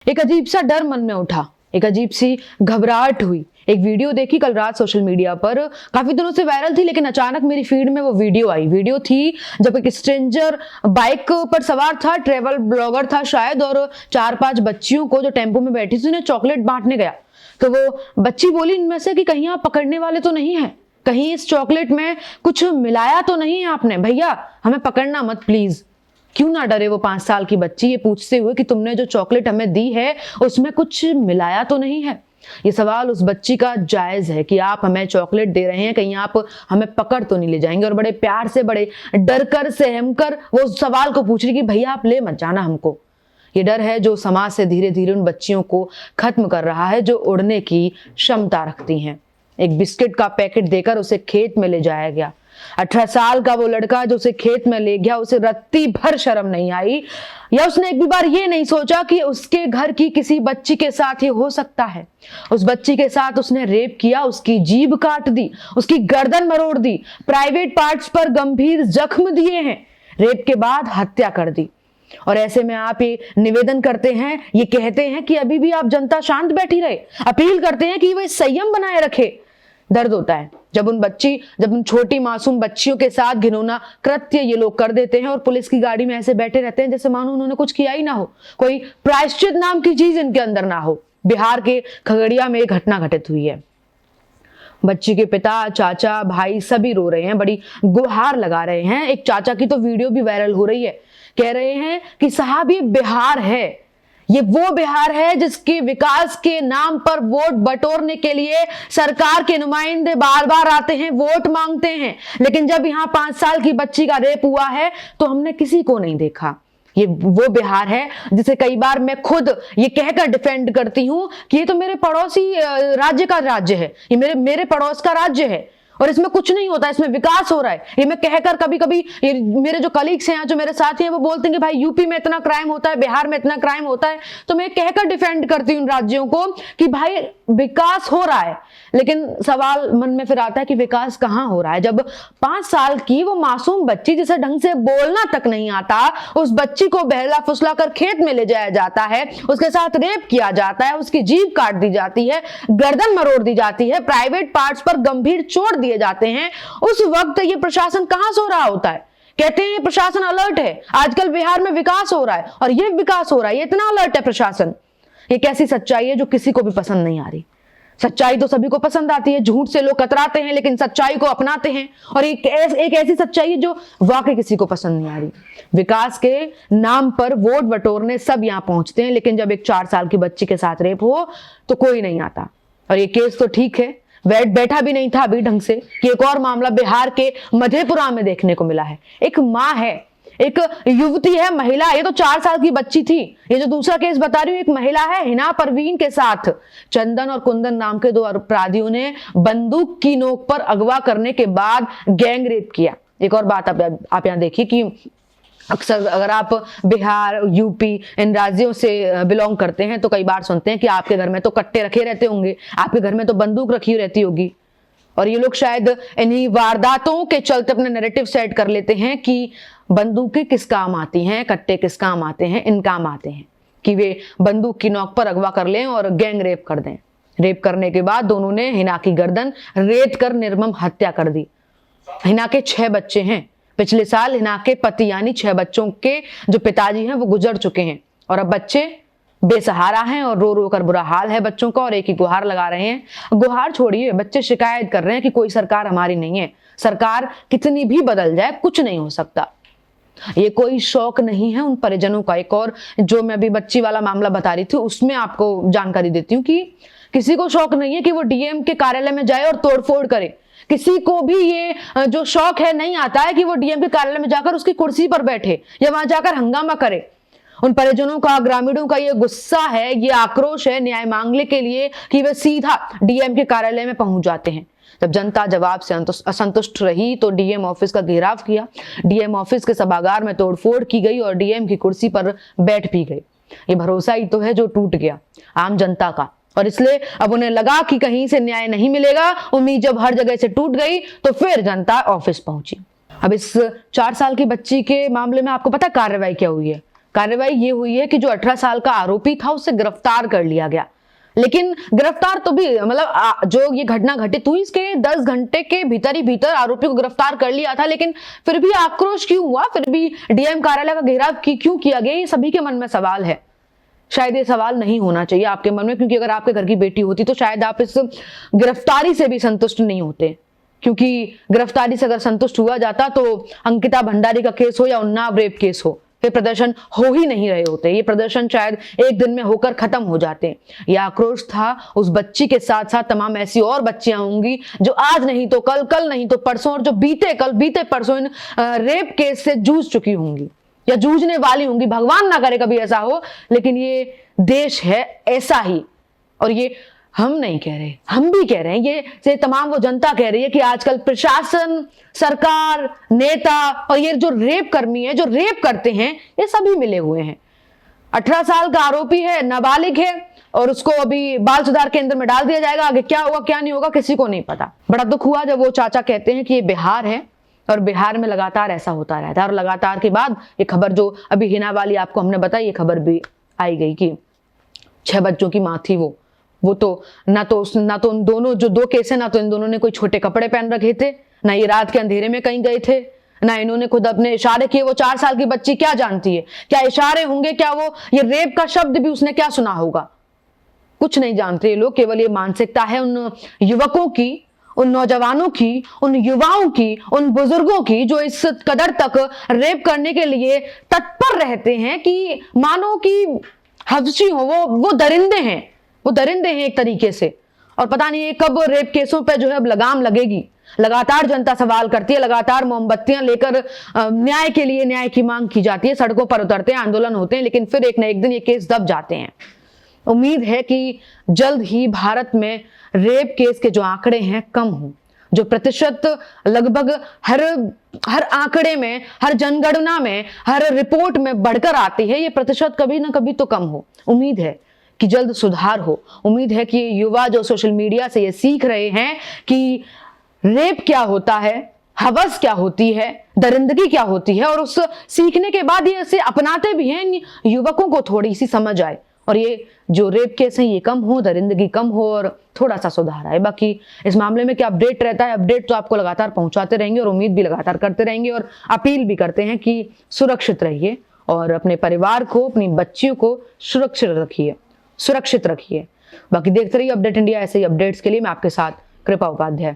एक अजीब सा डर मन में उठा, एक अजीब सी घबराहट हुई। एक वीडियो देखी कल रात सोशल मीडिया पर, काफी दिनों से वायरल थी, लेकिन अचानक मेरी फीड में वो वीडियो आई। वीडियो थी जब एक स्ट्रेंजर बाइक पर सवार था, ट्रेवल ब्लॉगर था शायद, और 4-5 बच्चियों को जो टेंपो में बैठी थी उन्हें चॉकलेट बांटने गया। तो वो बच्ची बोली इनमें से कि कहीं आप पकड़ने वाले तो नहीं है, कहीं इस चॉकलेट में कुछ मिलाया तो नहीं है आपने, भैया हमें पकड़ना मत प्लीज। क्यों ना डरे वो 5 साल की बच्ची ये पूछते हुए कि तुमने जो चॉकलेट हमें दी है उसमें कुछ मिलाया तो नहीं है। ये सवाल उस बच्ची का जायज है कि आप हमें चॉकलेट दे रहे हैं, कहीं आप हमें पकड़ तो नहीं ले जाएंगे। और बड़े प्यार से, बड़े डर कर, सहम कर वो उस सवाल को पूछ रही कि भैया आप ले मत जाना हमको। ये डर है जो समाज से धीरे धीरे उन बच्चियों को खत्म कर रहा है जो उड़ने की क्षमता रखती हैं। एक बिस्किट का पैकेट देकर उसे खेत में ले जाया गया। 18 साल का वो लड़का जो उसे खेत में ले गया, उसे रत्ती भर शर्म नहीं आई, या उसने एक भी बार ये नहीं सोचा कि उसके घर की किसी बच्ची के साथ ये हो सकता है। उस बच्ची के साथ उसने रेप किया, उसकी जीभ काट दी, उसकी गर्दन मरोड़ दी, प्राइवेट पार्ट्स पर गंभीर जख्म दिए हैं, रेप के बाद हत्या कर दी। और ऐसे में आप ये निवेदन करते हैं, ये कहते हैं कि अभी भी आप जनता शांत बैठी रहे, अपील करते हैं कि वह संयम बनाए रखे। दर्द होता है जब उन छोटी मासूम बच्चियों के साथ घिनौना कृत्य ये लोग कर देते हैं और पुलिस की गाड़ी में ऐसे बैठे रहते हैं जैसे मानो उन्होंने कुछ किया ही ना हो, कोई प्रायश्चित नाम की चीज इनके अंदर ना हो। बिहार के खगड़िया में एक घटना घटित हुई है। बच्ची के पिता, चाचा, भाई सभी रो रहे हैं, बड़ी गुहार लगा रहे हैं। एक चाचा की तो वीडियो भी वायरल हो रही है, कह रहे हैं कि साहब ये बिहार है, ये वो बिहार है जिसके विकास के नाम पर वोट बटोरने के लिए सरकार के नुमाइंदे बार बार आते हैं, वोट मांगते हैं, लेकिन जब यहाँ 5 साल की बच्ची का रेप हुआ है तो हमने किसी को नहीं देखा। ये वो बिहार है जिसे कई बार मैं खुद ये कहकर डिफेंड करती हूं कि ये तो मेरे पड़ोसी राज्य का राज्य है, ये मेरे पड़ोस का राज्य है और इसमें कुछ नहीं होता, इसमें विकास हो रहा है। ये मैं कहकर कभी कभी मेरे जो कलीग्स हैं, जो मेरे साथी हैं, वो बोलते हैं कि भाई यूपी में इतना क्राइम होता है, बिहार में इतना क्राइम होता है, तो मैं कहकर डिफेंड करती हूँ राज्यों को कि भाई विकास हो रहा है। लेकिन सवाल मन में फिर आता है कि विकास कहाँ हो रहा है जब 5 साल की वो मासूम बच्ची जिसे ढंग से बोलना तक नहीं आता, उस बच्ची को बहला फुसला कर खेत में ले जाया जाता है, उसके साथ रेप किया जाता है, उसकी जीभ काट दी जाती है, गर्दन मरोड़ दी जाती है, प्राइवेट पार्ट्स पर गंभीर चोट दिए जाते हैं। उस वक्त ये प्रशासन कहां सो रहा होता है? कहते हैं ये प्रशासन अलर्ट है, आजकल बिहार में विकास हो रहा है और ये विकास हो रहा है, ये इतना अलर्ट है प्रशासन। ये कैसी सच्चाई है जो किसी को भी पसंद नहीं आ रही? सच्चाई तो सभी को पसंद आती है, झूठ से लोग कतराते हैं लेकिन सच्चाई को अपनाते हैं, और एक ऐसी सच्चाई है जो वाकई किसी को पसंद नहीं आ रही। विकास के नाम पर वोट बटोरने सब यहां पहुंचते हैं, लेकिन जब एक 4 साल की बच्ची के साथ रेप हो तो कोई नहीं आता। और ये केस तो ठीक है, बैठा भी नहीं था अभी ढंग से, कि एक और मामला बिहार के मधेपुरा में देखने को मिला है। एक माँ है, एक युवती है, महिला, ये तो 4 साल की बच्ची थी। ये जो दूसरा केस बता रही हूँ, एक महिला है हिना परवीन के साथ चंदन और कुंदन नाम के 2 अपराधियों ने बंदूक की नोक पर अगवा करने के बाद गैंग रेप किया। एक और बात आप यहाँ देखिए कि अक्सर अगर आप बिहार, यूपी इन राज्यों से बिलोंग करते हैं तो कई बार सुनते हैं कि आपके घर में तो कट्टे रखे रहते होंगे, आपके घर में तो बंदूक रखी रहती होगी। और ये लोग शायद इन्हीं वारदातों के चलते अपने नैरेटिव सेट कर लेते हैं कि बंदूकें किस काम आती हैं, कट्टे किस काम आते हैं, इन काम आते हैं कि वे बंदूक की नोक पर अगवा कर लें और गैंग रेप कर दें। रेप करने के बाद दोनों ने हिना की गर्दन रेत कर निर्मम हत्या कर दी। हिना के 6 बच्चे हैं। पिछले साल हिना के पति यानी 6 बच्चों के जो पिताजी हैं वो गुजर चुके हैं और अब बच्चे बेसहारा हैं और रो रो कर बुरा हाल है बच्चों का, और एक ही गुहार लगा रहे हैं। गुहार छोड़िए, बच्चे शिकायत कर रहे हैं कि कोई सरकार हमारी नहीं है, सरकार कितनी भी बदल जाए कुछ नहीं हो सकता। ये कोई शौक नहीं है उन परिजनों का। एक और जो मैं अभी बच्ची वाला मामला बता रही थी उसमें आपको जानकारी देती हूँ कि किसी को शौक नहीं है कि वो डीएम के कार्यालय में जाए और तोड़फोड़ करे। किसी को भी ये जो शौक है नहीं आता है कि वो डीएम के कार्यालय में जाकर उसकी कुर्सी पर बैठे या वहां जाकर हंगामा करे। उन परिजनों का, ग्रामीणों का ये गुस्सा है, ये आक्रोश है न्याय मांगने के लिए कि वे सीधा डीएम के कार्यालय में पहुंच जाते हैं। जब जनता जवाब से असंतुष्ट रही तो डीएम ऑफिस का घेराव किया, डीएम ऑफिस के सभागार में तोड़फोड़ की गई और डीएम की कुर्सी पर बैठ भी गए। ये भरोसा ही तो है जो टूट गया आम जनता का, और इसलिए अब उन्हें लगा कि कहीं से न्याय नहीं मिलेगा। उम्मीद जब हर जगह से टूट गई तो फिर जनता ऑफिस पहुंची। अब इस 4 साल की बच्ची के मामले में आपको पता कार्रवाई क्या हुई है? कार्रवाई ये हुई है कि जो 18 साल का आरोपी था उसे गिरफ्तार कर लिया गया। लेकिन गिरफ्तार तो भी मतलब जो ये घटना घटित हुई इसके 10 घंटे के भीतर ही भीतर आरोपी को गिरफ्तार कर लिया था, लेकिन फिर भी आक्रोश क्यों हुआ, फिर भी डीएम कार्यालय का घेराव क्यों किया गया, ये सभी के मन में सवाल है। शायद ये सवाल नहीं होना चाहिए आपके मन में, क्योंकि अगर आपके घर की बेटी होती तो शायद आप इस गिरफ्तारी से भी संतुष्ट नहीं होते, क्योंकि गिरफ्तारी से अगर संतुष्ट हुआ जाता तो अंकिता भंडारी का केस हो या उन्नाव रेप केस हो, ये प्रदर्शन हो ही नहीं रहे होते। ये प्रदर्शन शायद एक दिन में होकर खत्म हो जाते। यह आक्रोश था उस बच्ची के साथ साथ तमाम ऐसी और बच्चियां होंगी जो आज नहीं तो कल, कल नहीं तो परसों, और जो बीते कल बीते परसों इन रेप केस से जूझ चुकी होंगी या जूझने वाली होंगी। भगवान ना करे कभी ऐसा हो, लेकिन ये देश है ऐसा ही। और ये हम नहीं कह रहे, हम भी कह रहे हैं, ये तमाम वो जनता कह रही है कि आजकल प्रशासन, सरकार, नेता और ये जो रेप कर्मी है, जो रेप करते हैं, ये सभी मिले हुए हैं। 18 साल का आरोपी है, नाबालिग है, और उसको अभी बाल सुधार केंद्र में डाल दिया जाएगा। आगे क्या होगा क्या नहीं होगा किसी को नहीं पता। बड़ा दुख हुआ जब वो चाचा कहते हैं कि ये बिहार है और बिहार में लगातार ऐसा होता रहता है। और लगातार के बाद ये खबर जो अभी हिना वाली आपको हमने बताई, ये खबर भी आई गई कि 6 बच्चों की मां थी वो तो ना तो उन दोनों जो 2 केस है, ना तो इन दोनों ने कोई छोटे कपड़े पहन रखे थे, ना ये रात के अंधेरे में कहीं गए थे, ना इन्होंने खुद अपने इशारे किए। वो 4 साल की बच्ची क्या जानती है, क्या इशारे होंगे, क्या वो ये रेप का शब्द भी उसने क्या सुना होगा, कुछ नहीं जानते ये लोग। केवल ये मानसिकता है उन युवकों की, उन नौजवानों की, उन युवाओं की, उन बुजुर्गों की जो इस कदर तक रेप करने के लिए तत्पर रहते हैं कि मानो कि हफ्सी हो, वो दरिंदे हैं, वो दरिंदे हैं एक तरीके से। और पता नहीं कब रेप केसों पे जो है अब लगाम लगेगी। लगातार जनता सवाल करती है, लगातार मोमबत्तियां लेकर न्याय के लिए न्याय की मांग की जाती है, सड़कों पर उतरते हैं, आंदोलन होते हैं, लेकिन फिर एक न एक दिन ये केस दब जाते हैं। उम्मीद है कि जल्द ही भारत में रेप केस के जो आंकड़े हैं कम हों, जो प्रतिशत लगभग हर आंकड़े में, हर जनगणना में, हर रिपोर्ट में बढ़कर आती है, ये प्रतिशत कभी ना कभी तो कम हो। उम्मीद है कि जल्द सुधार हो। उम्मीद है कि युवा जो सोशल मीडिया से ये सीख रहे हैं कि रेप क्या होता है, हवस क्या होती है, दरिंदगी क्या होती है, और उस सीखने के बाद ये इसे अपनाते भी हैं, इन युवकों को थोड़ी सी समझ आए और ये जो रेप केस हैं ये कम हो, दरिंदगी कम हो और थोड़ा सा सुधार आए। बाकी इस मामले में क्या अपडेट रहता है, अपडेट तो आपको लगातार पहुंचाते रहेंगे और उम्मीद भी लगातार करते रहेंगे और अपील भी करते हैं कि सुरक्षित रहिए और अपने परिवार को, अपनी बच्चियों को सुरक्षित रखिए। बाकी देखते रहिए अपडेट इंडिया। ऐसे ही अपडेट्स के लिए मैं आपके साथ कृपा उपाध्याय।